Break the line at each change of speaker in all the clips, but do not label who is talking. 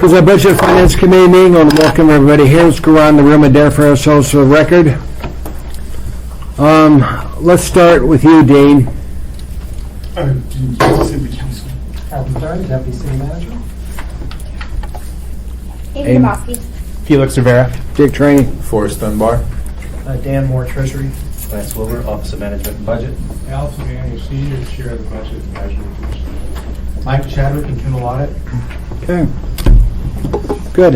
This is our Budget and Finance Committee meeting. I want to welcome everybody here. Let's go around the room and identify ourselves for the record. Let's start with you, Dean.
City Council.
Calvin Thorne, Deputy City Manager.
Amy Dabowski.
Felix Rivera.
Dick Trainee.
Forrest Dunbar.
Dan Moore, Treasury.
Lance Wilbur, Office of Management and Budget.
Allison Manning, Senior Chair of the Budget and Management Commission.
Mike Chadwick, Internal Audit.
Okay. Good.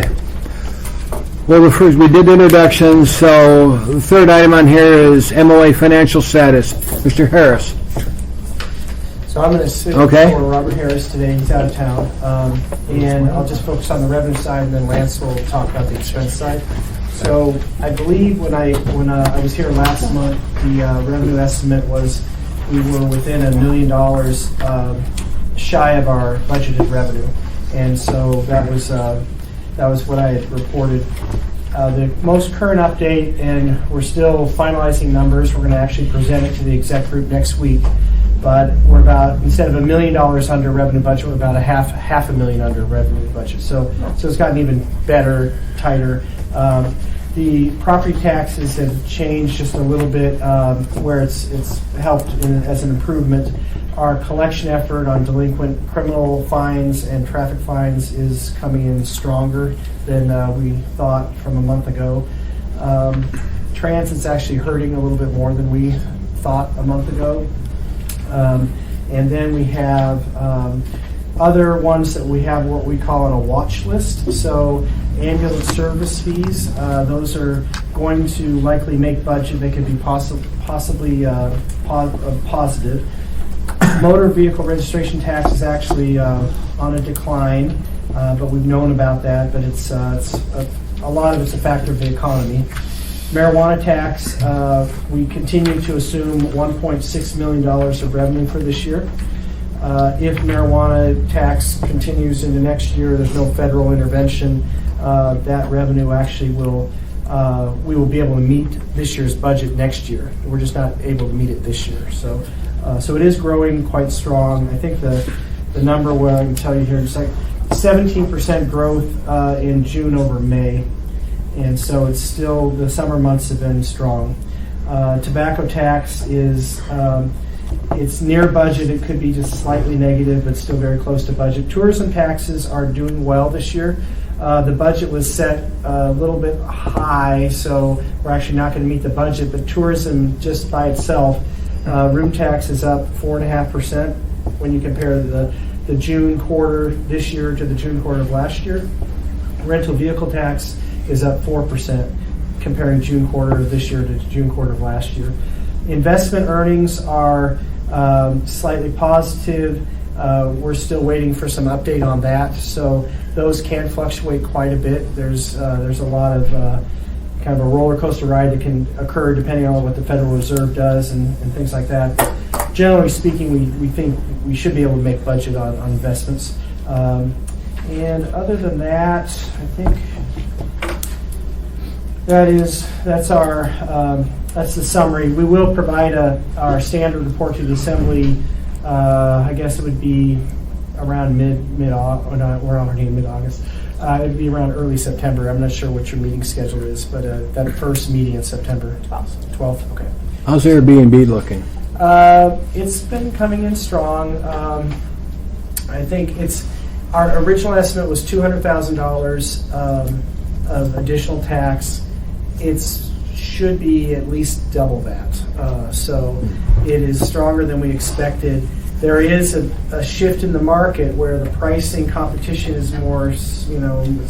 Well, the first, we did introductions, so the third item on here is MOA financial status. Mr. Harris.
So I'm going to sit
Okay.
for Robert Harris today. He's out of town. And I'll just focus on the revenue side, and then Lance will talk about the expense side. So I believe when I was here last month, the revenue estimate was we were within $1 million shy of our budgeted revenue. And so that was what I had reported. The most current update, and we're still finalizing numbers. We're going to actually present it to the exec group next week. But we're about, instead of $1 million under revenue budget, we're about half a million under revenue budget. So it's gotten even better, tighter. The property taxes have changed just a little bit, where it's helped as an improvement. Our collection effort on delinquent criminal fines and traffic fines is coming in stronger than we thought from a month ago. Transit's actually hurting a little bit more than we thought a month ago. And then we have other ones that we have what we call on a watch list. So ambulance service fees, those are going to likely make budget. They could be possibly positive. Motor vehicle registration tax is actually on a decline, but we've known about that. But it's a lot of it's a factor of the economy. Marijuana tax, we continue to assume $1.6 million of revenue for this year. If marijuana tax continues into next year, there's no federal intervention, that revenue actually we will be able to meet this year's budget next year. We're just not able to meet it this year. So it is growing quite strong. I think the number what I can tell you here is like 17% growth in June over May. And so it's still, the summer months have been strong. Tobacco tax is, it's near budget. It could be just slightly negative, but still very close to budget. Tourism taxes are doing well this year. The budget was set a little bit high, so we're actually not going to meet the budget. But tourism just by itself, room tax is up 4.5% when you compare the June quarter this year to the June quarter of last year. Rental vehicle tax is up 4% comparing June quarter of this year to June quarter of last year. Investment earnings are slightly positive. We're still waiting for some update on that. So those can fluctuate quite a bit. There's a lot of kind of a roller coaster ride that can occur depending on what the Federal Reserve does and things like that. But generally speaking, we think we should be able to make budget on investments. And other than that, I think that's the summary. We will provide our standard report to the Assembly. I guess it would be around we're already in mid-August. It would be around early September. I'm not sure what your meeting schedule is, but that first meeting in September. 12th. Okay.
How's Airbnb looking?
It's been coming in strong. I think our original estimate was $200,000 of additional tax. It should be at least double that. So it is stronger than we expected. There is a shift in the market where the pricing competition is more, it's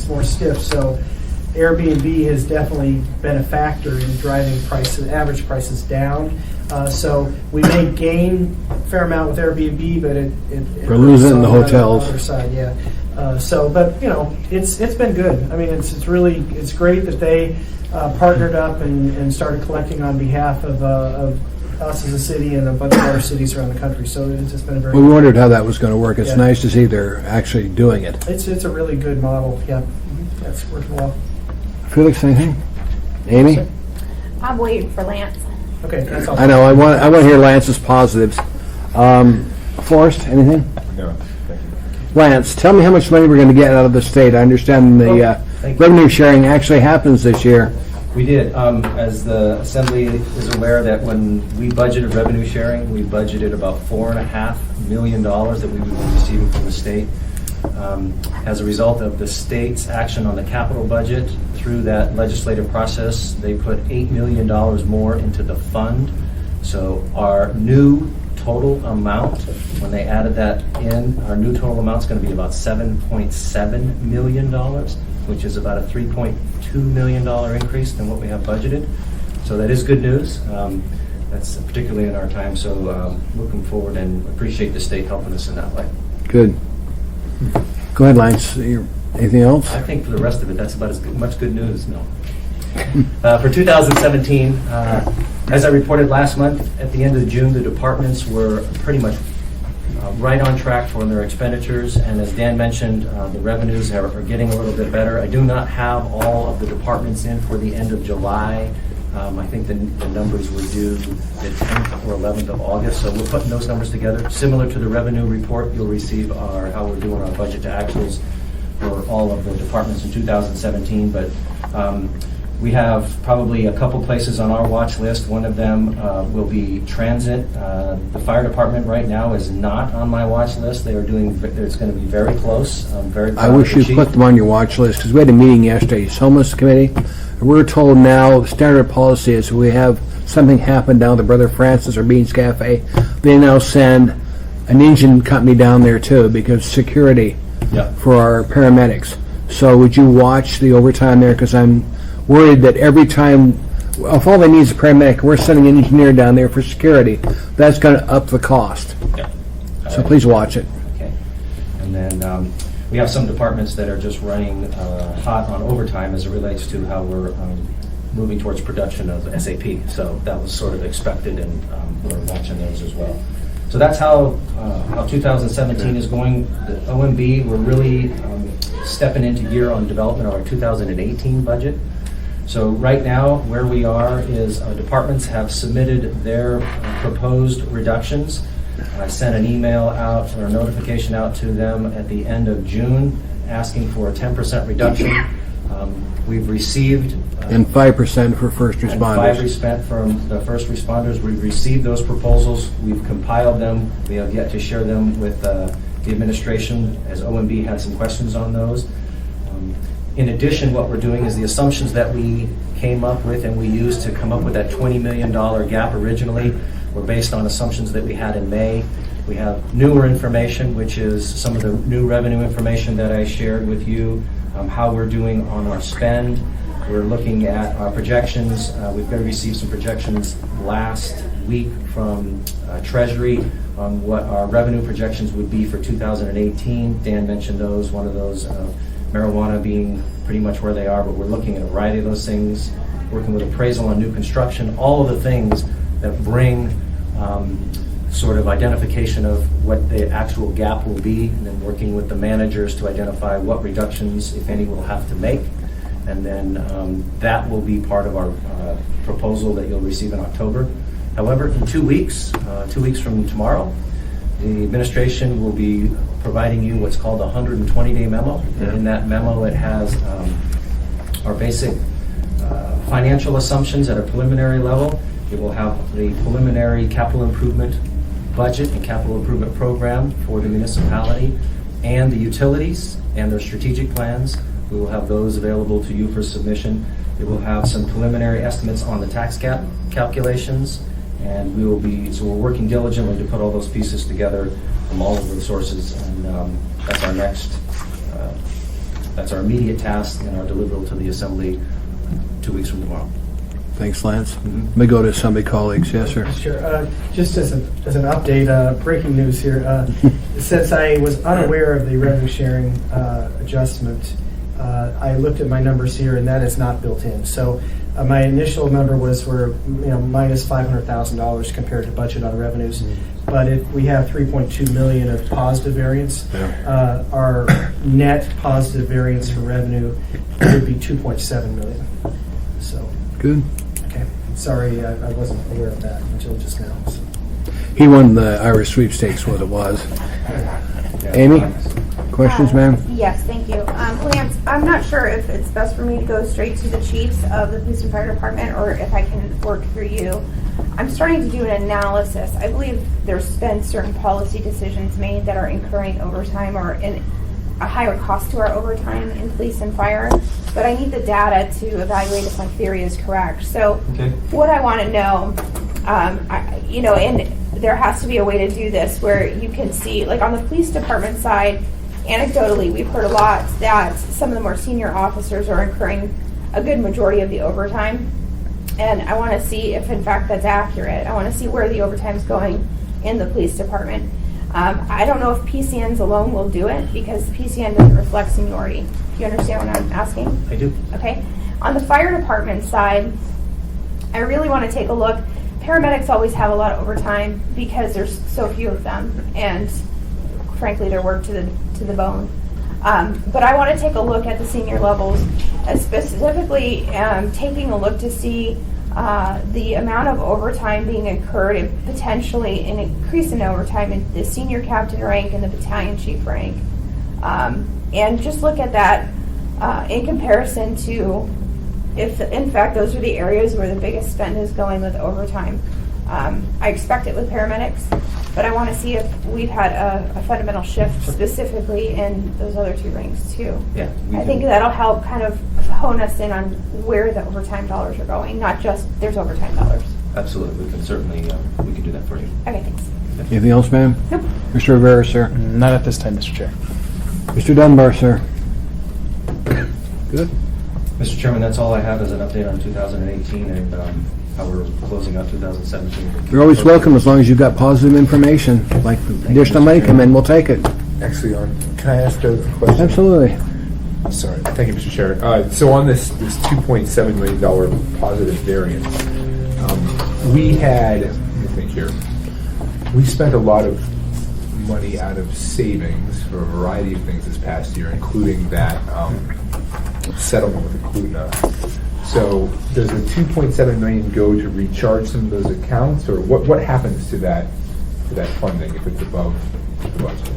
more stiff. So Airbnb has definitely been a factor in driving average prices down. So we may gain a fair amount with Airbnb, but
we're losing
on
the hotels.
other side, yeah. But it's been good. I mean, it's great that they partnered up and started collecting on behalf of us as a city and a bunch of other cities around the country. So it's just been a very.
We wondered how that was going to work. It's
Yeah.
nice to see they're actually doing it.
It's a really good model. Yeah, that's working well.
Felix, anything? Amy?
I'm waiting for Lance.
Okay, that's all.
I know. I want to hear Lance's positives. Forrest, anything?
No, thank you.
Lance, tell me how much money we're going to get out of the state. I understand the
Thank you.
revenue sharing actually happens this year.
We did. As the Assembly is aware that when we budgeted revenue sharing, we budgeted about $4.5 million that we would be receiving from the state. As a result of the state's action on the capital budget, through that legislative process, they put $8 million more into the fund. So our new total amount, when they added that in, our new total amount is going to be about $7.7 million, which is about a $3.2 million increase than what we have budgeted. So that is good news. That's particularly in our time. So looking forward and appreciate the state helping us in that way.
Good. Go ahead, Lance. Anything else?
I think for the rest of it, that's about as much good news, no. For 2017, as I reported last month, at the end of June, the departments were pretty much right on track for their expenditures, and as Dan mentioned, the revenues are getting a little bit better. I do not have all of the departments in for the end of July. I think the numbers were due the 10th or 11th of August, so we're putting those numbers together. Similar to the revenue report, you'll receive how we're doing our budget to actuals for all of the departments in 2017, but we have probably a couple places on our watch list. One of them will be transit. The fire department right now is not on my watch list. They are doing, it's going to be very close. I'm very proud
I
of
wish
the
you'd
chief.
put them on your watch list, because we had a meeting yesterday, homeless committee. And we're told now, the standard policy is we have something happen down at the Brother Francis or Beans Cafe, they now send an engine company down there too, because security
Yeah.
for our paramedics. So would you watch the overtime there? Because I'm worried that every time, if all they need is a paramedic, we're sending an engineer down there for security, that's going to up the cost.
Yeah.
So please watch it.
Okay. And then we have some departments that are just running hot on overtime as it relates to how we're moving towards production of SAP. So that was sort of expected, and we're watching those as well. So that's how 2017 is going. The OMB, we're really stepping into gear on development of our 2018 budget. So right now, where we are is departments have submitted their proposed reductions. I sent an email out or a notification out to them at the end of June asking for a 10% reduction. We've received
And 5% for first
and
responders.
5% from the first responders. We've received those proposals. We've compiled them. We have yet to share them with the administration, as OMB had some questions on those. In addition, what we're doing is the assumptions that we came up with and we used to come up with that $20 million gap originally were based on assumptions that we had in May. We have newer information, which is some of the new revenue information that I shared with you, how we're doing on our spend. We're looking at our projections. We've received some projections last week from Treasury on what our revenue projections would be for 2018. Dan mentioned those, one of those, marijuana being pretty much where they are, but we're looking at a variety of those things, working with appraisal on new construction, all of the things that bring sort of identification of what the actual gap will be, and then working with the managers to identify what reductions, if any, we'll have to make. And then that will be part of our proposal that you'll receive in October. However, in 2 weeks from tomorrow, the administration will be providing you what's called a 120-day memo. And in that memo, it has our basic financial assumptions at a preliminary level. It will have the preliminary capital improvement budget and capital improvement program for the municipality and the utilities and their strategic plans. We will have those available to you for submission. It will have some preliminary estimates on the tax cap calculations, and so we're working diligently to put all those pieces together from all of the sources, and that's our next, that's our immediate task and our deliverable to the Assembly 2 weeks from tomorrow.
Thanks, Lance. Let me go to Assembly colleagues. Yes, sir.
Sure. Just as an update, breaking news here. Since I was unaware of the revenue sharing adjustment, I looked at my numbers here, and that is not built in. So my initial number was minus $500,000 compared to budget on revenues. But if we have 3.2 million of positive variance, our net positive variance for revenue would be 2.7 million. So.
Good.
Okay, sorry, I wasn't aware of that until just now. So.
He won the Irish sweepstakes, what it was. Amy? questions, ma'am?
Yes, thank you. Lance, I'm not sure if it's best for me to go straight to the chiefs of the police and fire department or if I can work through you. I'm starting to do an analysis. I believe there's been certain policy decisions made that are incurring overtime or in a higher cost to our overtime in police and fire, but I need the data to evaluate if my theory is correct. So
Okay.
what I want to know, and there has to be a way to do this where you can see, like on the police department side, anecdotally, we've heard a lot that some of the more senior officers are incurring a good majority of the overtime. And I want to see if in fact that's accurate. I want to see where the overtime is going in the police department. I don't know if PCNs alone will do it because PCN doesn't reflect seniority. Do you understand what I'm asking?
I do.
Okay. On the fire department side, I really want to take a look. Paramedics always have a lot of overtime because there's so few of them, and frankly, they're worked to the bone. But I want to take a look at the senior levels, specifically taking a look to see the amount of overtime being incurred and potentially an increase in overtime in the senior captain rank and the battalion chief rank. And just look at that in comparison to if, in fact, those are the areas where the biggest spend is going with overtime. I expect it with paramedics, but I want to see if we've had a fundamental shift specifically in those other two ranks too.
Yeah.
I think that'll help kind of hone us in on where the overtime dollars are going, not just there's overtime dollars.
Absolutely. We can certainly, we can do that for you.
Okay, thanks.
Anything else, ma'am?
Nope.
Mr. Rivera, sir?
Not at this time, Mr. Chair.
Mr. Dunbar, sir? Good.
Mr. Chairman, that's all I have as an update on 2018 and how we're closing out 2017.
You're always welcome as long as you've got positive information, like additional money come in, we'll take it.
Actually, can I ask a question?
Absolutely.
Sorry. Thank you, Mr. Chair. So on this $2.7 million positive variance, we had, let me think here, we spent a lot of money out of savings for a variety of things this past year, including that settlement with the Klutna. So does the $2.7 million go to recharge some of those accounts, or what happens to that funding if it's above the budget?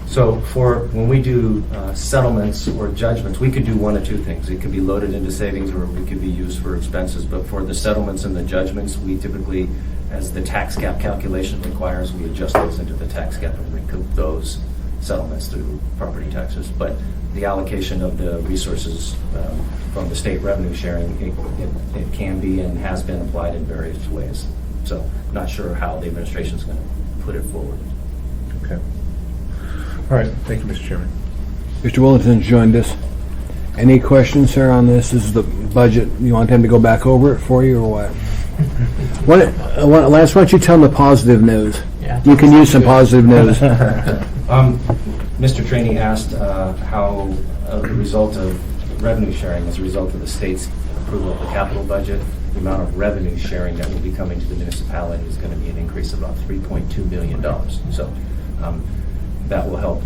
So for when we do settlements or judgments, we could do one of two things. It could be loaded into savings or it could be used for expenses. But for the settlements and the judgments, we typically, as the tax cap calculation requires, we adjust those into the tax cap and recoup those settlements through property taxes. But the allocation of the resources from the state revenue sharing, it can be and has been applied in various ways. So not sure how the administration is going to put it forward.
Okay. All right. Thank you, Mr. Chairman.
Mr. Willington's joined us. Any questions, sir, on this? This is the budget. You want him to go back over it for you, or what? Lance, why don't you tell them the positive news?
Yeah.
You can use some positive news.
Mr. Trainee asked how the result of revenue sharing, as a result of the state's approval of the capital budget, the amount of revenue sharing that will be coming to the municipality is going to be an increase of about $3.2 million. So that will help,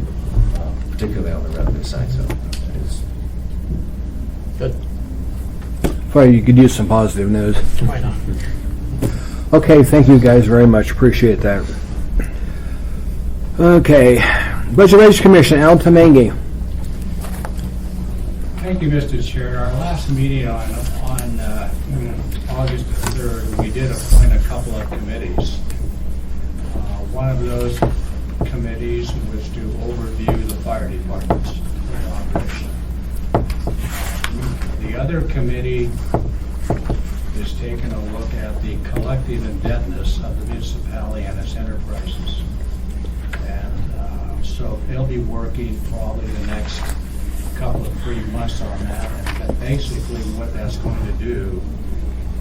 particularly on the revenue side. So it is
Good.
Probably you could use some positive news.
Why not?
Okay, thank you guys very much. Appreciate that. Okay, Budget Rates Commission, Al Temengi.
Thank you, Mr. Chair. Our last meeting on August 3rd, we did appoint a couple of committees. One of those committees was to overview the fire department's operation. The other committee is taking a look at the collective indebtedness of the municipality and its enterprises. And so they'll be working probably the next couple of 3 months on that. And basically what that's going to do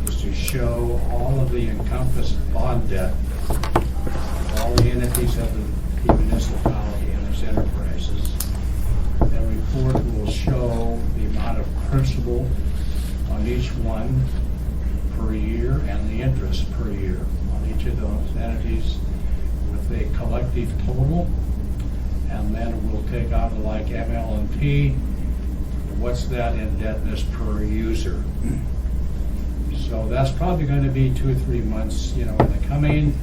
is to show all of the encompassed bond debt of all the entities of the municipality and its enterprises. The report will show the amount of principal on each one per year and the interest per year on each of those entities with a collective total. And then we'll take out like ML&P, what's that indebtedness per user. So that's probably going to be 2 or 3 months, in the coming.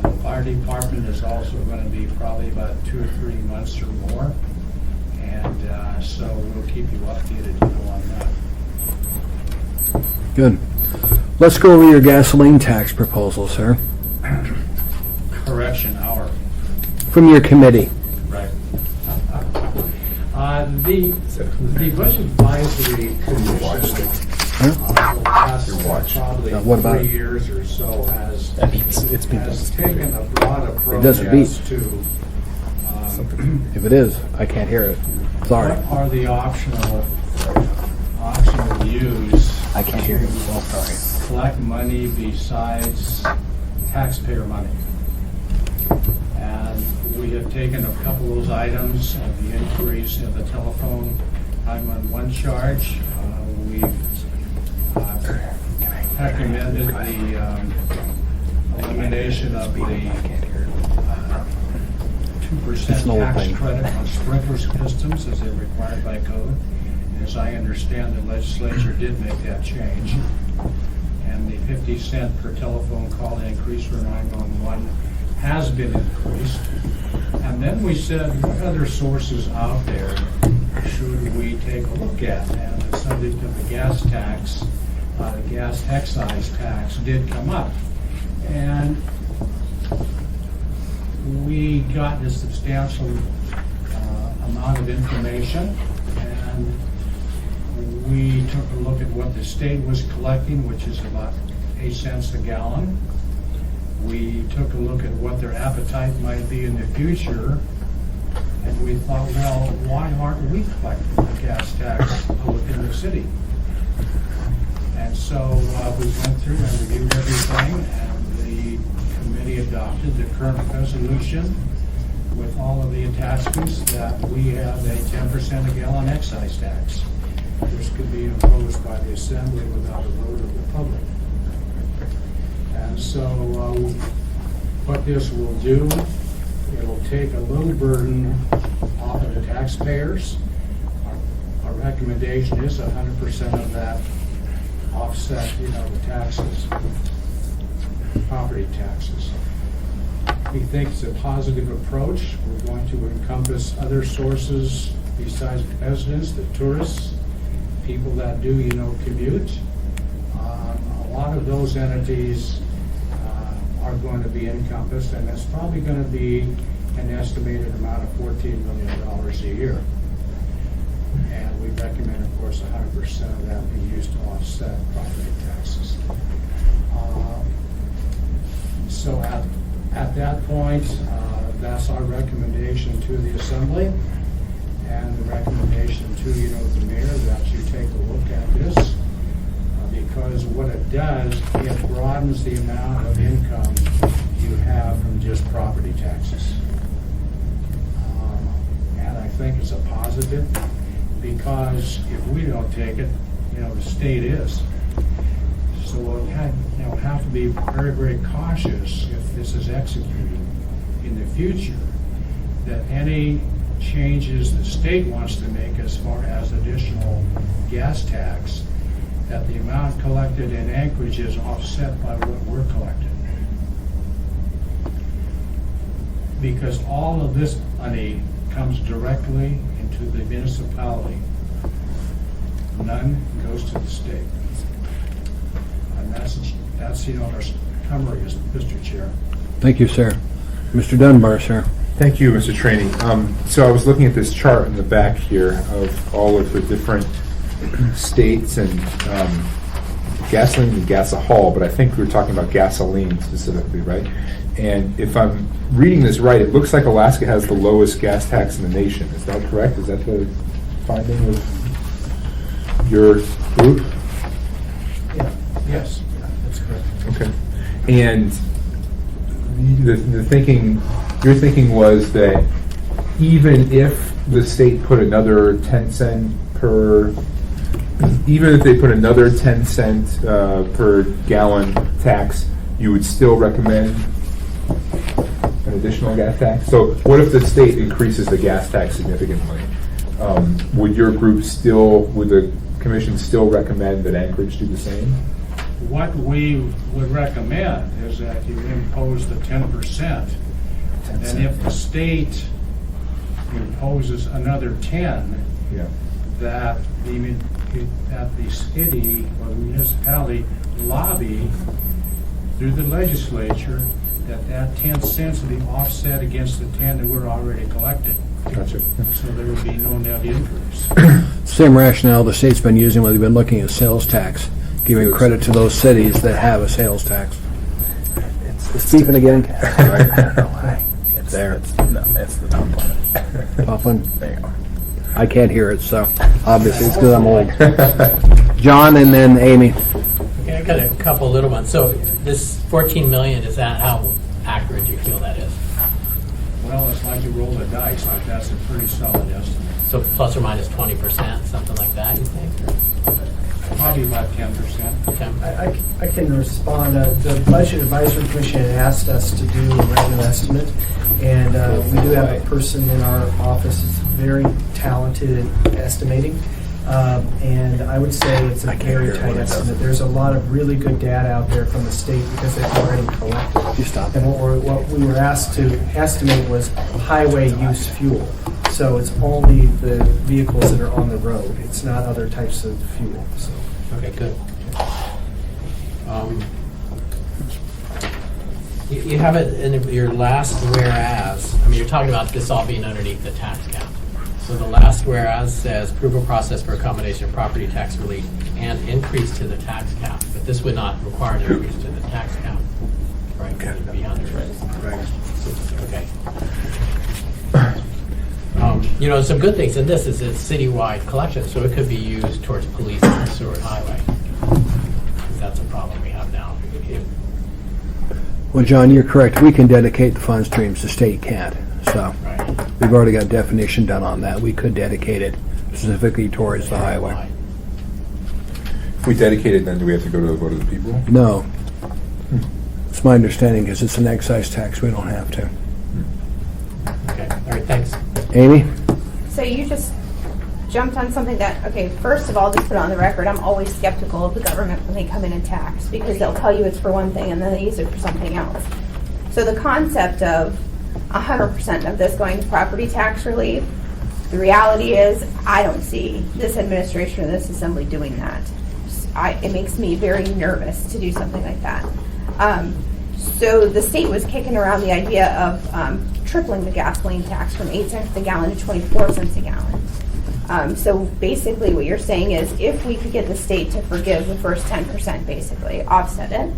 The fire department is also going to be probably about 2 or 3 months or more. so we'll keep you updated on that.
Good. Let's go over your gasoline tax proposal, sir,
Correction, hour.
from your committee.
Right. The Budget Advisory Commission, for the past probably
What about
3
it?
years or so has
It's been
has taken a broad approach
doesn't beat.
as to
If it is, I can't hear it. Sorry.
what are the optional use
I can't hear you. Oh, sorry.
collect money besides taxpayer money. And we have taken a couple of those items of the increase in the telephone 911 charge. We've recommended the elimination of the 2%
It's an old
tax
thing.
credit on sprinkler systems as they're required by code. As I understand, the legislature did make that change. And the 50-cent per telephone call increase for 911 has been increased. And then we said, what other sources out there should we take a look at? And the subject of the gas tax, the gas excise tax did come up. And we got a substantial amount of information, and we took a look at what the state was collecting, which is about 8 cents a gallon. We took a look at what their appetite might be in the future, and we thought, well, why aren't we collecting the gas tax within the city? And so we went through and reviewed everything, and the committee adopted the current resolution with all of the attachments that we have a 10% a gallon excise tax, which could be imposed by the Assembly without a vote of the public. And so what this will do, it'll take a little burden off of the taxpayers. Our recommendation is 100% of that offset, the taxes, property taxes. We think it's a positive approach. We're going to encompass other sources besides residents, the tourists, people that do, commute. A lot of those entities are going to be encompassed, and that's probably going to be an estimated amount of $14 million a year. And we recommend, of course, 100% of that be used to offset property taxes. So at that point, that's our recommendation to the Assembly, and the recommendation to the mayor that you take a look at this, because what it does, it broadens the amount of income you have from just property taxes. And I think it's a positive, because if we don't take it, the state is. So we'll have to be very, very cautious if this is executed in the future, that any changes the state wants to make as far as additional gas tax, that the amount collected in Anchorage is offset by what we're collecting. Because all of this money comes directly into the municipality. None goes to the state. And that's our summary, Mr. Chair.
Thank you, sir. Mr. Dunbar, sir.
Thank you, Mr. Trainee. So I was looking at this chart in the back here of all of the different states and gasoline and gasohol, but I think we were talking about gasoline specifically, right? And if I'm reading this right, it looks like Alaska has the lowest gas tax in the nation. Is that correct? Is that the finding of your group?
Yes, that's correct.
Okay. And the thinking, your thinking was that even if the state put another 10 cent per, even if they put another 10 cent per gallon tax, you would still recommend an additional gas tax? So what if the state increases the gas tax significantly? Would your group still, would the commission still recommend that Anchorage do the same?
What we would recommend is that you impose the 10%, and then if the state imposes another 10,
Yeah.
that the city or the municipality lobby through the legislature that 10 cents will be offset against the 10 that we're already collecting.
Gotcha.
So there would be no net increase.
Same rationale the state's been using when they've been looking at sales tax, giving credit to those cities that have a sales tax.
It's
Stephen again.
I don't know why. It's there. No, it's the top one.
Top one.
There you go.
I can't hear it, so obviously it's because I'm old. John and then Amy.
Okay, I got a couple little ones. So this 14 million, is that how accurate do you feel that is?
Well, it's like you roll the dice, like that's a pretty solid estimate.
So plus or minus 20%, something like that, you think?
Probably about 10%.
Okay.
I can respond. The Budget Advisory Commission had asked us to do a revenue estimate, and we do have a person in our office that's very talented at estimating. And I would say it's a very tight estimate. There's a lot of really good data out there from the state because they've already collected.
You stop.
And what we were asked to estimate was highway use fuel. So it's only the vehicles that are on the road. It's not other types of fuel. So.
Okay, good. You have it in your last whereas. I mean, you're talking about this all being underneath the tax cap. So the last whereas says approval process for accommodation of property tax relief and increase to the tax cap. But this would not require an increase to the tax cap, right? It would be under it.
Right.
Okay. You know, some good things in this is it's citywide collection, so it could be used towards police and Seward Highway. That's a problem we have now.
Well, John, you're correct. We can dedicate the fund streams. The state can't. So
Right.
we've already got a definition done on that. We could dedicate it specifically towards the highway.
If we dedicate it, then do we have to go to the vote of the people?
No. It's my understanding because it's an excise tax. We don't have to.
Okay, all right, thanks.
Amy?
So you just jumped on something that, okay, first of all, just put it on the record, I'm always skeptical of the government when they come in and tax, because they'll tell you it's for one thing and then they use it for something else. So the concept of 100% of this going to property tax relief, the reality is I don't see this administration or this assembly doing that. It makes me very nervous to do something like that. So the state was kicking around the idea of tripling the gasoline tax from 8 cents a gallon to 24 cents a gallon. So basically what you're saying is if we could get the state to forgive the first 10%, basically, offset it,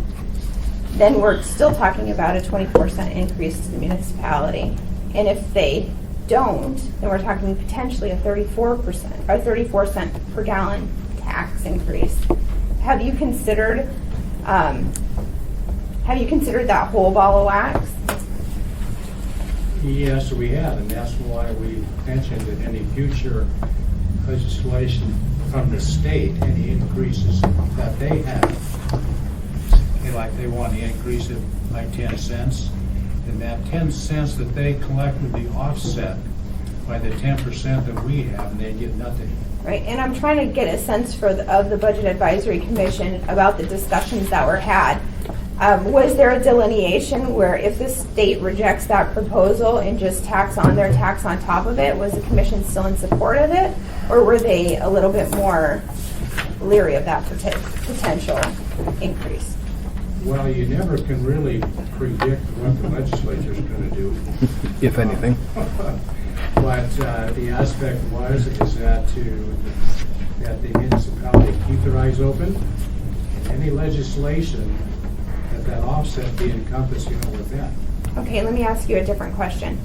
then we're still talking about a 24-cent increase to the municipality. And if they don't, then we're talking potentially a 34% or 34-cent per gallon tax increase. Have you considered that whole ball of wax?
Yes, we have, and that's why we mentioned that any future legislation from the state, any increases that they have, like they want to increase it by 10 cents, then that 10 cents that they collect would be offset by the 10% that we have, and they get nothing.
Right, and I'm trying to get a sense of the Budget Advisory Commission about the discussions that were had. Was there a delineation where if the state rejects that proposal and just tax on top of it, was the commission still in support of it? Or were they a little bit more leery of that potential increase?
Well, you never can really predict what the legislature's going to do.
If anything.
But the aspect was is that the municipality keep their eyes open, and any legislation that offset be encompassed, with that.
Okay, let me ask you a different question.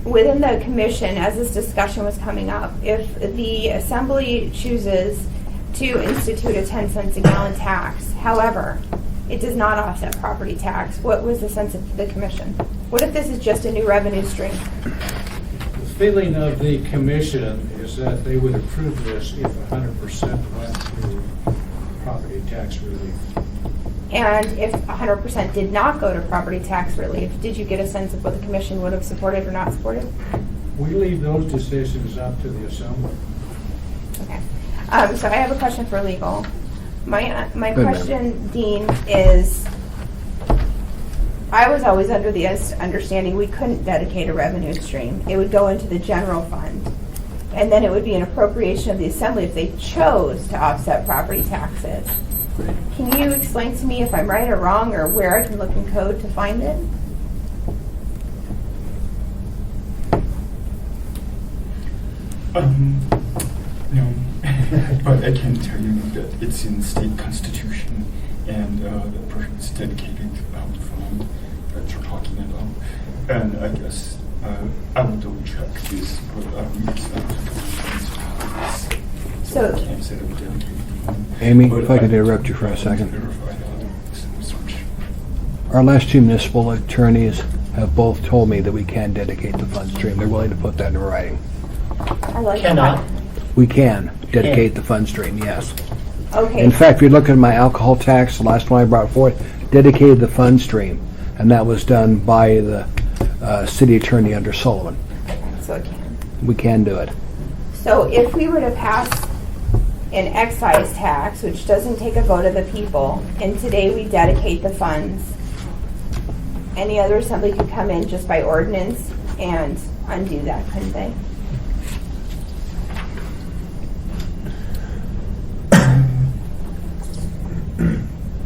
Within the commission, as this discussion was coming up, if the assembly chooses to institute a 10 cents a gallon tax, however, it does not offset property tax, what was the sense of the commission? What if this is just a new revenue stream?
The feeling of the commission is that they would approve this if 100% went to property tax relief.
And if 100% did not go to property tax relief, did you get a sense of what the commission would have supported or not supported?
We leave those decisions up to the assembly.
Okay. So I have a question for legal. My
Good,
question, Dean, is I was always under the understanding we couldn't dedicate a revenue stream. It would go into the general fund. and then it would be an appropriation of the assembly if they chose to offset property taxes. Can you explain to me if I'm right or wrong, or where I can look in code to find it?
No, but I can tell you that it's in state constitution, and the person is dedicated to the fund that you're talking about. And I guess I will double check this, but it's not.
So-
I can't say that we dedicated the fund.
Amy,
But
if I could
can
interrupt you for a second.
verify that with some research.
Our last two municipal attorneys have both told me that we can dedicate the fund stream. They're willing to put that in writing.
I like
Cannot.
that.
We can dedicate the fund stream, yes.
Okay.
In fact, if you look at my alcohol tax, the last one I brought forth, dedicated the fund stream, and that was done by the city attorney under Sullivan.
So it can.
We can do it.
So if we were to pass an excise tax, which doesn't take a vote of the people, and today we dedicate the funds, any other assembly could come in just by ordinance and undo that, couldn't they?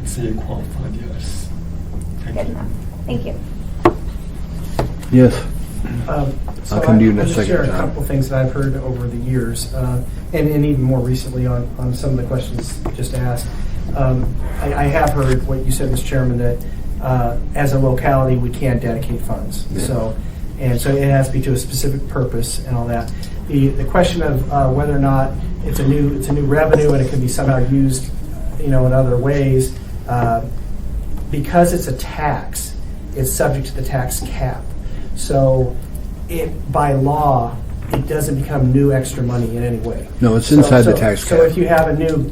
Say qualified, yes. Thank
Good
you.
enough. Thank you.
Yes.
So
I'll come to you in a
I'll just
second,
share a
John.
couple of things that I've heard over the years, and even more recently on some of the questions just asked. I have heard what you said, Mr. Chairman, that as a locality, we can dedicate funds. So it has to be to a specific purpose and all that. The question of whether or not it's a new revenue and it can be somehow used, in other ways, because it's a tax, it's subject to the tax cap. So by law, it doesn't become new extra money in any way.
No, it's inside the tax
So
cap.
if you have a new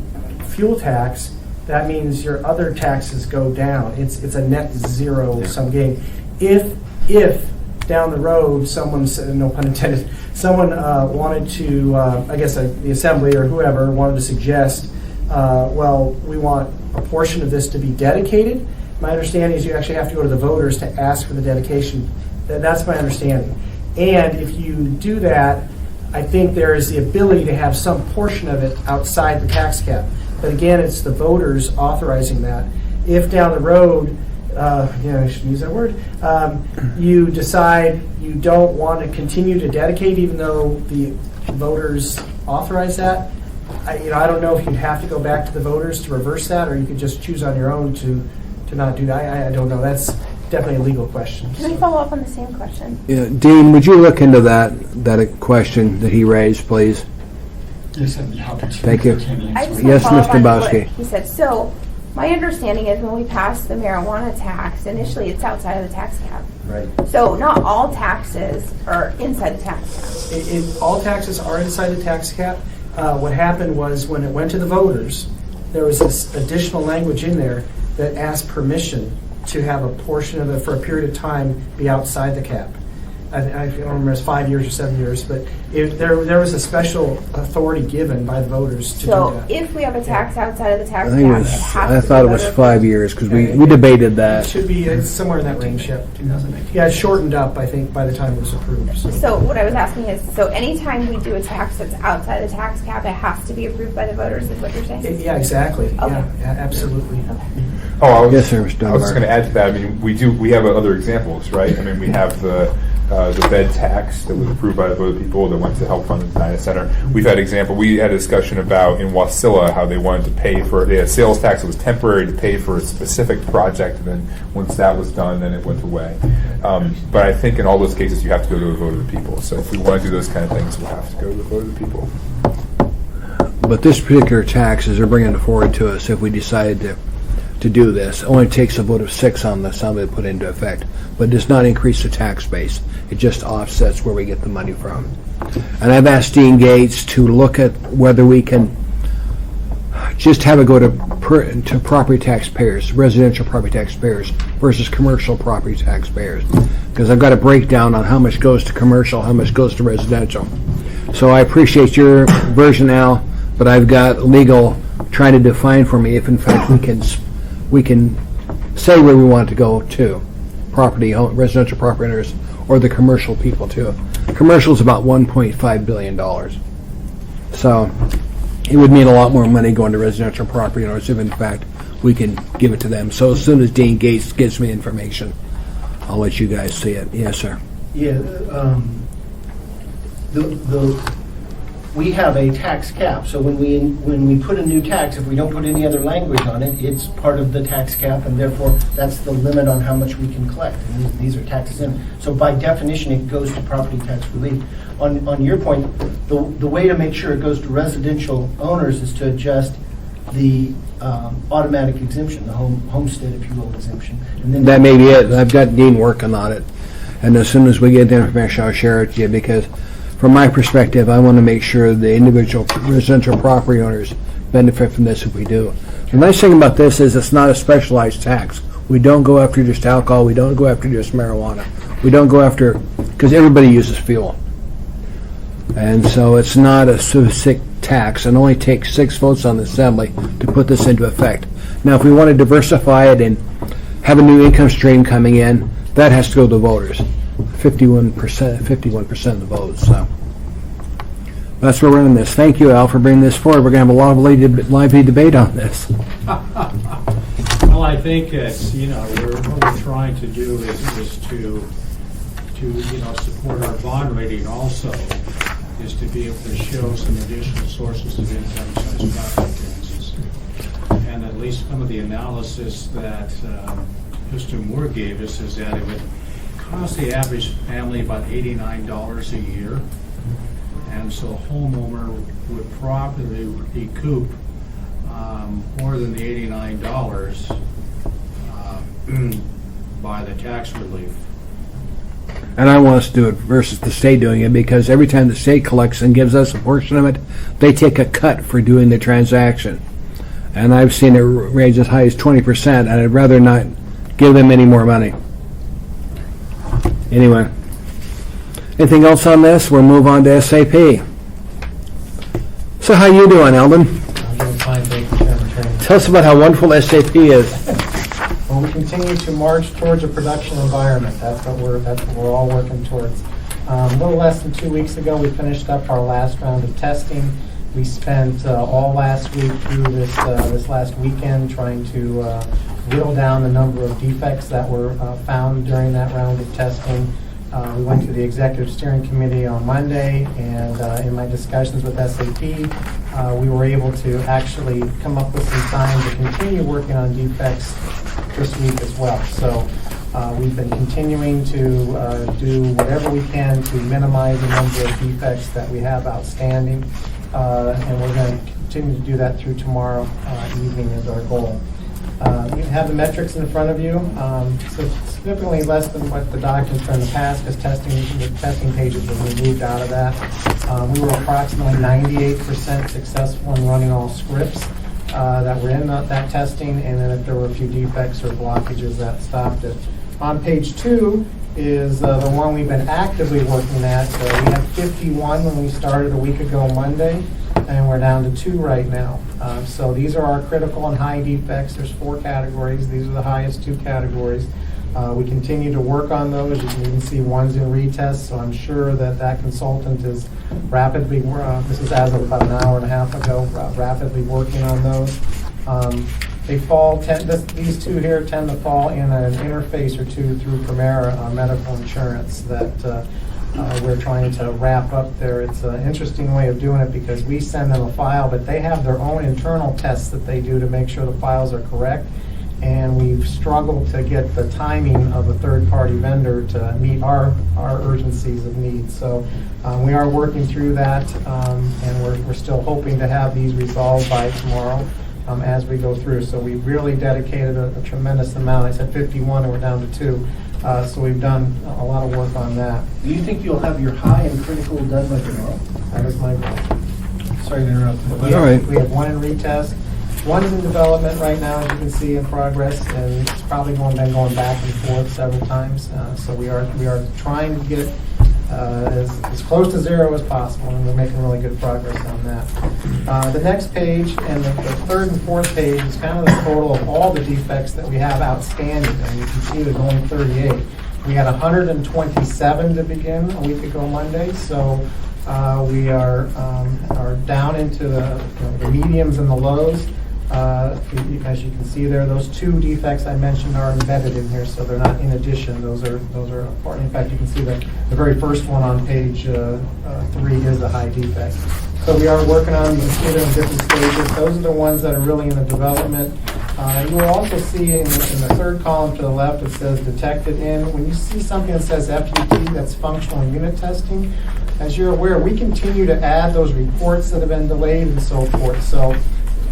fuel tax, that means your other taxes go down. It's a net zero sum game. If down the road someone said, no pun intended, someone wanted to, I guess the assembly or whoever wanted to suggest, well, we want a portion of this to be dedicated. My understanding is you actually have to go to the voters to ask for the dedication. That's my understanding. And if you do that, I think there is the ability to have some portion of it outside the tax cap. But again, it's the voters authorizing that. If down the road, I shouldn't use that word, you decide you don't want to continue to dedicate even though the voters authorize that, I don't know if you'd have to go back to the voters to reverse that, or you could just choose on your own to not do that. I don't know. That's definitely a legal question.
Can we follow up on the same question?
Yeah, Dean, would you look into that question that he raised, please?
Yes, I'd be happy to.
Thank you.
I can
I
answer
just
it.
want
Yes,
to follow up
Mr.
on what
Bowski.
he said. So my understanding is when we passed the marijuana tax, initially it's outside of the tax cap.
Right.
So not all taxes are inside the tax cap.
All taxes are inside the tax cap. What happened was when it went to the voters, there was this additional language in there that asked permission to have a portion of it for a period of time be outside the cap. I don't remember if it's 5 years or 7 years, but there was a special authority given by the voters to do
So
that.
if we have a tax outside of the tax
I think
cap,
it
it
was.
has
I
to
thought
be
it was
voted
5
for.
years because we debated
It
that.
should be somewhere in that range, yep. Yeah, it's shortened up, I think, by the time it was approved.
So what I was asking is, so anytime we do a tax that's outside the tax cap, it has to be approved by the voters, is what you're saying?
Yeah, exactly.
Okay.
Yeah, absolutely.
Oh,
Yes, sir, Mr.
I was
Dunbar.
just going to add to that. I mean, we have other examples, right? I mean, we have the bed tax that was approved by the vote of people that went to help fund the United Center. We had a discussion about in Wasilla how they wanted to pay for, they had a sales tax that was temporary to pay for a specific project, and then once that was done, then it went away. But I think in all those cases, you have to go to a vote of the people. So if we want to do those kind of things, we'll have to go to the vote of the people.
But this particular tax, as they're bringing it forward to us, if we decide to do this, only takes a vote of 6 on the sum to put into effect, but does not increase the tax base. It just offsets where we get the money from. And I've asked Dean Gates to look at whether we can just have it go to property taxpayers, residential property taxpayers versus commercial property taxpayers, because I've got a breakdown on how much goes to commercial, how much goes to residential. So I appreciate your version, Al, but I've got legal trying to define for me if in fact we can say where we want it to go to, residential property owners or the commercial people too. Commercial's about $1.5 billion. So it would mean a lot more money going to residential property owners if in fact we can give it to them. So as soon as Dean Gates gives me information, I'll let you guys see it. Yes, sir.
Yeah, we have a tax cap, so when we put a new tax, if we don't put any other language on it, it's part of the tax cap, and therefore that's the limit on how much we can collect. And these are taxes in. So by definition, it goes to property tax relief. On your point, the way to make sure it goes to residential owners is to adjust the automatic exemption, the homestead, if you will, exemption. And then
That may be it. I've got Dean working on it. And as soon as we get the information, I'll share it to you, because from my perspective, I want to make sure the individual residential property owners benefit from this if we do. The nice thing about this is it's not a specialized tax. We don't go after just alcohol. We don't go after just marijuana. We don't go after, because everybody uses fuel. And so it's not a specific tax. It only takes 6 votes on the assembly to put this into effect. Now, if we want to diversify it and have a new income stream coming in, that has to go to the voters. 51% of the votes. So that's where we're in this. Thank you, Al, for bringing this forward. We're going to have a lot of lively debate on this.
Well, I think it's, what we're trying to do is to support our bond rating also, is to be able to show some additional sources of income such as property taxes. And at least some of the analysis that Mr. Moore gave us is that it would cost the average family about $89 a year. And so a homeowner would probably recoup more than the $89 by the tax relief.
And I want us to do it versus the state doing it, because every time the state collects and gives us a portion of it, they take a cut for doing the transaction. And I've seen it range as high as 20%, and I'd rather not give them any more money. Anyway, anything else on this? We'll move on to SAP. So how you doing, Eldon?
I'm doing fine, thank you, Chairman Trainer.
Tell us about how wonderful SAP is.
Well, we continue to march towards a production environment. That's what we're all working towards. A little less than 2 weeks ago, we finished up our last round of testing. We spent all last week through this last weekend trying to whittle down the number of defects that were found during that round of testing. We went to the Executive Steering Committee on Monday, and in my discussions with SAP, we were able to actually come up with some time to continue working on defects this week as well. So we've been continuing to do whatever we can to minimize the number of defects that we have outstanding, and we're going to continue to do that through tomorrow evening is our goal. You have the metrics in front of you. So significantly less than what the documents were in the past, because the testing pages were removed out of that. We were approximately 98% successful in running all scripts that were in that testing, and then if there were a few defects or blockages, that stopped it. On page 2 is the one we've been actively working at. We had 51 when we started a week ago Monday, and we're down to 2 right now. So these are our critical and high defects. There's 4 categories. These are the highest 2 categories. We continue to work on those. You can even see one's in retest, so I'm sure that consultant is rapidly, this is as of about an hour and a half ago, rapidly working on those. They fall, these 2 here tend to fall in an interface or 2 through Premera medical insurance that we're trying to wrap up there. It's an interesting way of doing it because we send them a file, but they have their own internal tests that they do to make sure the files are correct. And we've struggled to get the timing of a third-party vendor to meet our urgencies of need. So we are working through that, and we're still hoping to have these resolved by tomorrow as we go through. So we've really dedicated a tremendous amount. I said 51, and we're down to 2. So we've done a lot of work on that.
Do you think you'll have your high and critical done by tomorrow?
That is my goal.
Sorry to interrupt.
We
All right.
we have 1 in retest. 1's in development right now, as you can see, in progress, and it's probably been going back and forth several times. So we are trying to get as close to 0 as possible, and we're making really good progress on that. The next page and the 3rd and 4th page is kind of the total of all the defects that we have outstanding, and you can see there's only 38. We had 127 to begin a week ago Monday, so we are down into the mediums and the lows. As you can see there, those 2 defects I mentioned are embedded in here, so they're not in addition. Those are part. In fact, you can see that the very first one on page 3 is a high defect. So we are working on these in different stages. Those are the ones that are really in the development. You will also see in the third column to the left, it says detected in. When you see something that says FUT, that's functional unit testing, as you're aware, we continue to add those reports that have been delayed and so forth. So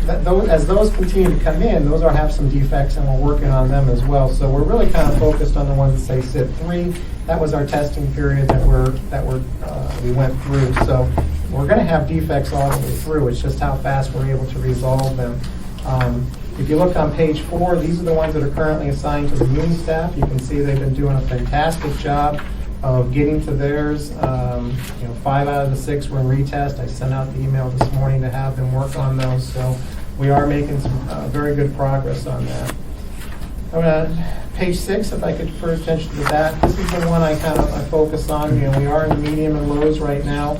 as those continue to come in, those have some defects, and we're working on them as well. So we're really kind of focused on the ones that say SIP 3. That was our testing period that we went through. So we're going to have defects all the way through. It's just how fast we're able to resolve them. If you look on page 4, these are the ones that are currently assigned to the Muni staff. You can see they've been doing a fantastic job of getting to theirs. 5 out of the 6 were in retest. I sent out the email this morning to have them work on those. So we are making some very good progress on that. Page 6, if I could defer attention to that. This is the one I focus on. We are in the medium and lows right now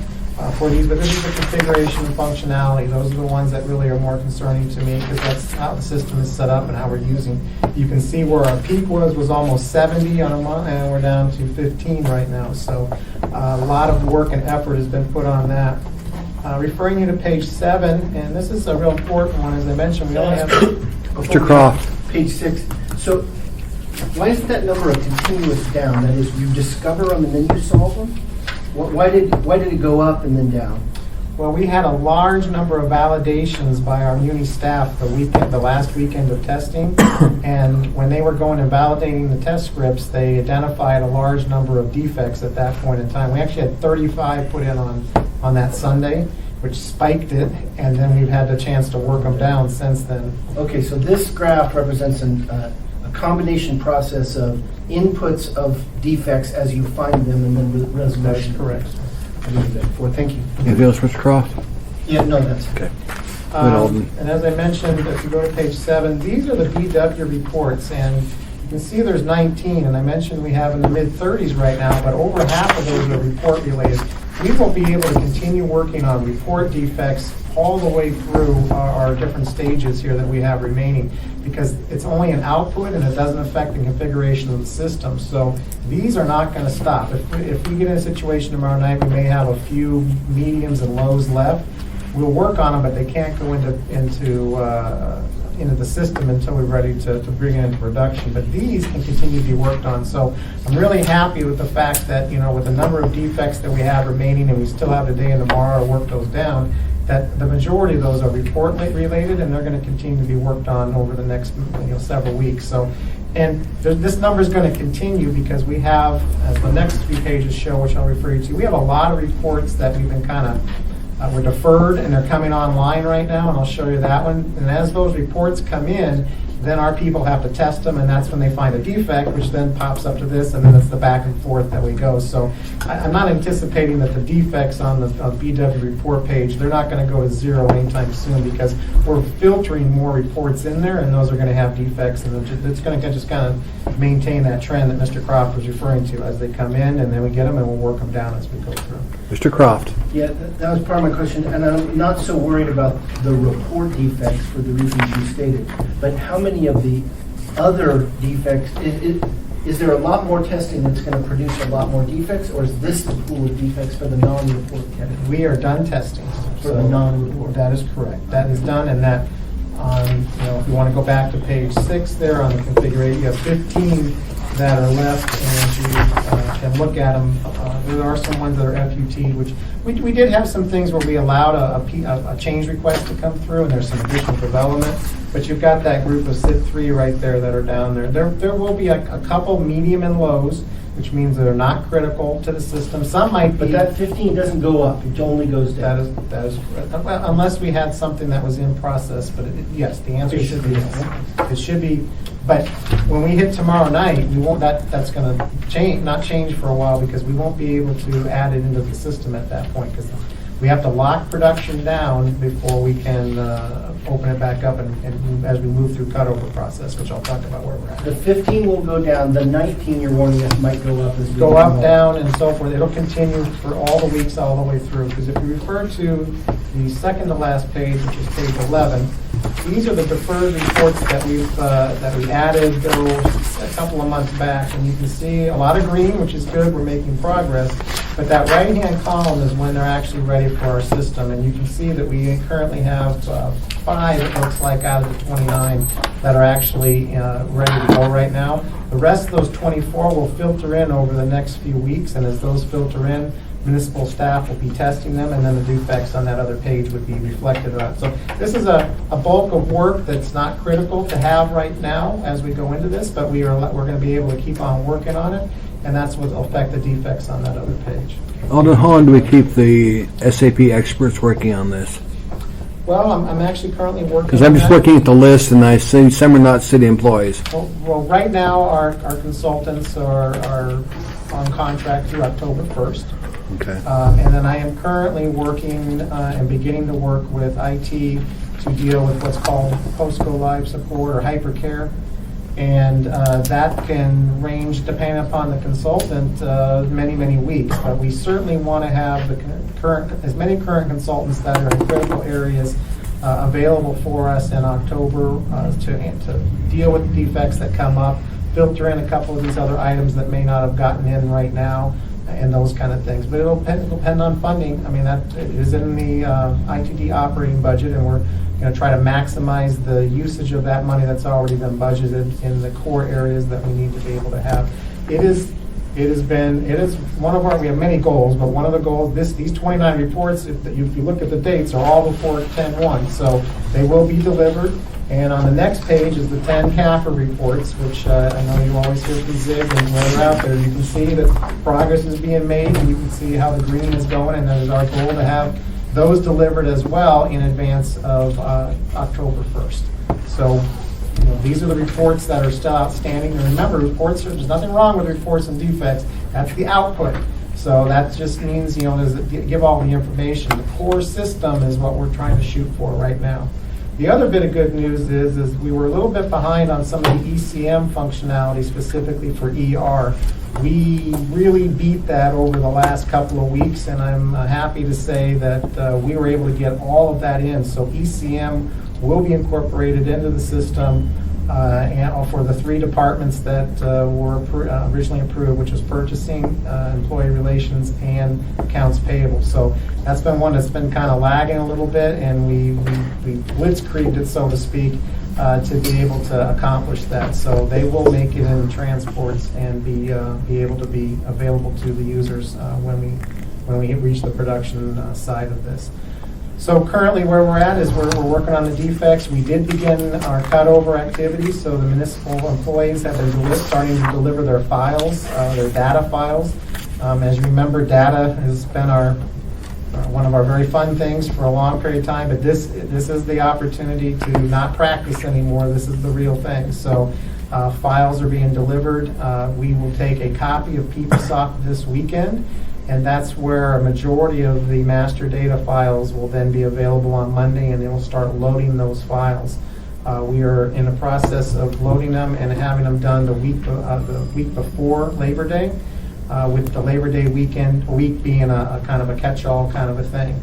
for these, but this is the configuration and functionality. Those are the ones that really are more concerning to me because that's how the system is set up and how we're using. You can see where our peak was almost 70 on a month, and we're down to 15 right now. So a lot of work and effort has been put on that. Referring you to page 7, and this is a real important one. As I mentioned, we only have...
Mr. Croft.
Page 6. So why is that number a continuous down? That is, you discover them and then you solve them? Why did it go up and then down?
Well, we had a large number of validations by our Muni staff the last weekend of testing, and when they were going and validating the test scripts, they identified a large number of defects at that point in time. We actually had 35 put in on that Sunday, which spiked it, and then we've had the chance to work them down since then.
Okay, so this graph represents a combination process of inputs of defects as you find them and then resolution.
That is correct.
Thank you.
Anything else, Mr. Croft?
Yeah, no, that's
Okay.
And as I mentioned, if you go to page 7, these are the BW reports, and you can see there's 19, and I mentioned we have in the mid-30s right now, but over half of those are report related. We will be able to continue working on report defects all the way through our different stages here that we have remaining, because it's only an output and it doesn't affect the configuration of the system. So these are not going to stop. If we get in a situation tomorrow night, we may have a few mediums and lows left. We'll work on them, but they can't go into the system until we're ready to bring it into production. But these can continue to be worked on. So I'm really happy with the fact that, with the number of defects that we have remaining, and we still have today and tomorrow to work those down, that the majority of those are report related, and they're going to continue to be worked on over the next several weeks. So, and this number is going to continue because we have, as the next few pages show, which I'll refer you to, we have a lot of reports that we've been we're deferred, and they're coming online right now, and I'll show you that one. And as those reports come in, then our people have to test them, and that's when they find a defect, which then pops up to this, and then it's the back and forth that we go. So I'm not anticipating that the defects on the BW report page, they're not going to go to 0 anytime soon, because we're filtering more reports in there, and those are going to have defects, and it's going to just kind of maintain that trend that Mr. Croft was referring to as they come in, and then we get them, and we'll work them down as we go through.
Mr. Croft.
Yeah, that was part of my question, and I'm not so worried about the report defects for the reasons you stated, but how many of the other defects, is there a lot more testing that's going to produce a lot more defects, or is this the pool of defects for the non-report category?
We are done testing.
For the non-report.
That is correct. That is done, and that, if you want to go back to page 6 there on the configuration, you have 15 that are left, and you can look at them. There are some ones that are FUT, which we did have some things where we allowed a change request to come through, and there's some additional development. But you've got that group of SIP 3 right there that are down there. There will be a couple medium and lows, which means they're not critical to the system. Some might be.
But that 15 doesn't go up, it only goes down.
That is correct. Well, unless we had something that was in process, but yes, the answer should be yes. It should be, but when we hit tomorrow night, we won't. That's going to not change for a while, because we won't be able to add it into the system at that point, because We have to lock production down before we can open it back up and as we move through cutover process, which I'll talk about where we're at.
The 15 will go down, the 19 you're warning us might go up as we
Go
go
up,
along.
down, and so forth. It'll continue for all the weeks all the way through. Because if you refer to the second to last page, which is page 11, these are the deferred reports that we added a couple of months back. And you can see a lot of green, which is good. We're making progress. But that right-hand column is when they're actually ready for our system. And you can see that we currently have 5, it looks like, out of the 29 that are actually ready to go right now. The rest of those 24 will filter in over the next few weeks, and as those filter in, municipal staff will be testing them, and then the defects on that other page would be reflected on. So this is a bulk of work that's not critical to have right now as we go into this, but we're going to be able to keep on working on it, and that's what will affect the defects on that other page.
Alden, how long do we keep the SAP experts working on this?
Well, I'm actually currently working.
Because I'm
on
just
that.
looking at the list and I see some are not city employees.
Well, right now, our consultants are on contract through October 1st.
Okay.
And then I am currently working and beginning to work with IT to deal with what's called post-go live support or hypercare. And that can range, depending upon the consultant, many, many weeks. But we certainly want to have as many current consultants that are in critical areas available for us in October to deal with the defects that come up, filter in a couple of these other items that may not have gotten in right now, and those kind of things. But it'll depend on funding. I mean, that is in the ITD operating budget, and we're going to try to maximize the usage of that money that's already been budgeted in the core areas that we need to be able to have. It is one of our, we have many goals, but one of the goals, these 29 reports, if you look at the dates, are all before 10/1, so they will be delivered. And on the next page is the 10 CAFR reports, which I know you always hear from Zig, and when they're out there, you can see that progress is being made, and you can see how the green is going, and that is our goal to have those delivered as well in advance of October 1st. So, these are the reports that are still outstanding. And remember, reports, there's nothing wrong with reports and defects. That's the output. So that just means, give all the information. The core system is what we're trying to shoot for right now. The other bit of good news is we were a little bit behind on some of the ECM functionality specifically for ER. We really beat that over the last couple of weeks, and I'm happy to say that we were able to get all of that in. So ECM will be incorporated into the system and for the 3 departments that were originally approved, which was purchasing, employee relations, and accounts payable. So that's been one that's been kind of lagging a little bit, and we blitzkrieged it, so to speak, to be able to accomplish that. So they will make it in transports and be able to be available to the users when we reach the production side of this. So currently where we're at is we're working on the defects. We did begin our cutover activities, so the municipal employees have been starting to deliver their files, their data files. As you remember, data has been one of our very fun things for a long period of time, but this is the opportunity to not practice anymore. This is the real thing. So files are being delivered. We will take a copy of PeopleSoft this weekend, and that's where a majority of the master data files will then be available on Monday, and they will start loading those files. We are in the process of loading them and having them done the week before Labor Day, with the Labor Day week being a kind of a catch-all kind of a thing.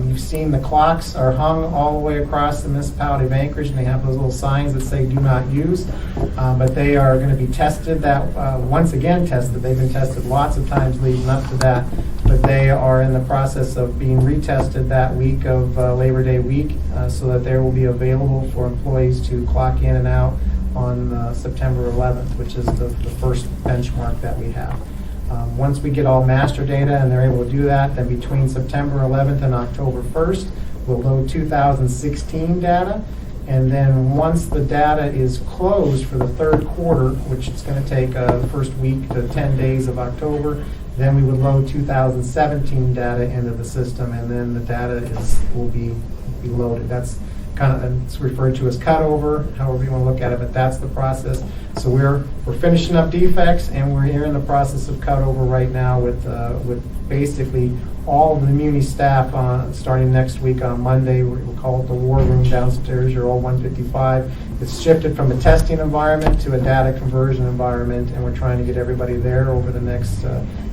You've seen the clocks are hung all the way across the municipality of Anchorage, and they have those little signs that say "Do not use." But they are going to be tested. Once again tested. They've been tested lots of times leading up to that, but they are in the process of being retested that week of Labor Day week, so that they will be available for employees to clock in and out on September 11th, which is the first benchmark that we have. Once we get all master data and they're able to do that, then between September 11th and October 1st, we'll load 2016 data. And then once the data is closed for the third quarter, which is going to take the first week to 10 days of October, then we would load 2017 data into the system, and then the data will be loaded. That's kind of, it's referred to as cutover, however you want to look at it, but that's the process. So we're finishing up defects, and we're here in the process of cutover right now with basically all of the muni staff starting next week on Monday. We'll call it the war room downstairs, your old 155. It's shifted from a testing environment to a data conversion environment, and we're trying to get everybody there over the next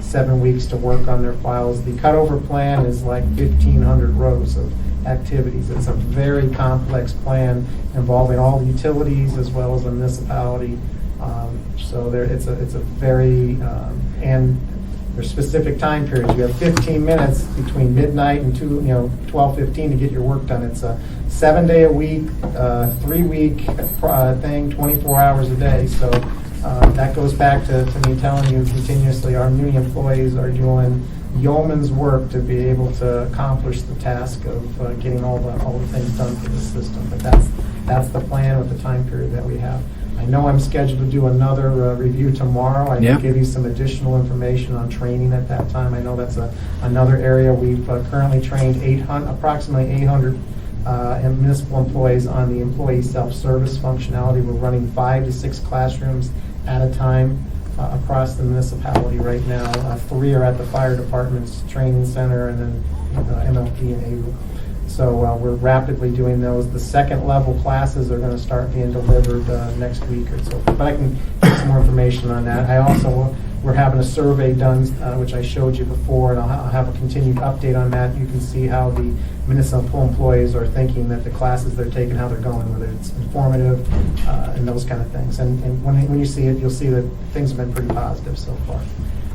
7 weeks to work on their files. The cutover plan is like 1,500 rows of activities. It's a very complex plan involving all the utilities as well as the municipality. So it's a very, and there's specific time periods. You have 15 minutes between midnight and 12:15 to get your work done. It's a 7-day-a-week, 3-week thing, 24 hours a day. So that goes back to me telling you continuously, our new employees are doing yeoman's work to be able to accomplish the task of getting all the things done for the system. But that's the plan with the time period that we have. I know I'm scheduled to do another review tomorrow. I
Yep.
can give you some additional information on training at that time. I know that's another area. We've currently trained approximately 800 municipal employees on the employee self-service functionality. We're running 5 to 6 classrooms at a time across the municipality right now. 3 are at the fire department's training center, and then MLP and ARU. So we're rapidly doing those. The second level classes are going to start being delivered next week or so. But I can get some more information on that. We're having a survey done, which I showed you before, and I'll have a continued update on that. You can see how the municipal employees are thinking that the classes they're taking, how they're going, whether it's informative and those kind of things. And when you see it, you'll see that things have been pretty positive so far.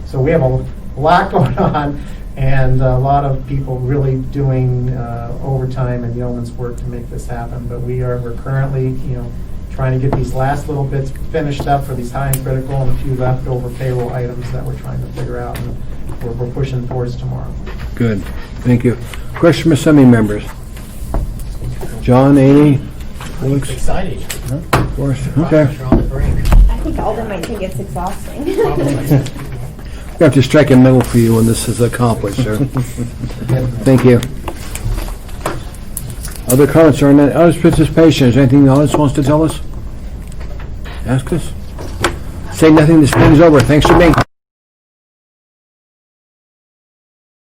So we have a lot going on, and a lot of people really doing overtime and yeoman's work to make this happen. But we're currently, trying to get these last little bits finished up for these high and critical, and a few leftover payroll items that we're trying to figure out, and we're pushing towards tomorrow.
Good, thank you. Question from Assembly members. John, Amy, Felix,
Exciting.
of course, okay.
We're on the brink.
I think Alden might think it's exhausting.
Probably.
We have to strike a medal for you when this is accomplished, sir. Thank you. Other comments or audience participation? Is there anything the audience wants to tell us? Ask us? Say nothing, this meeting's over. Thanks for being here.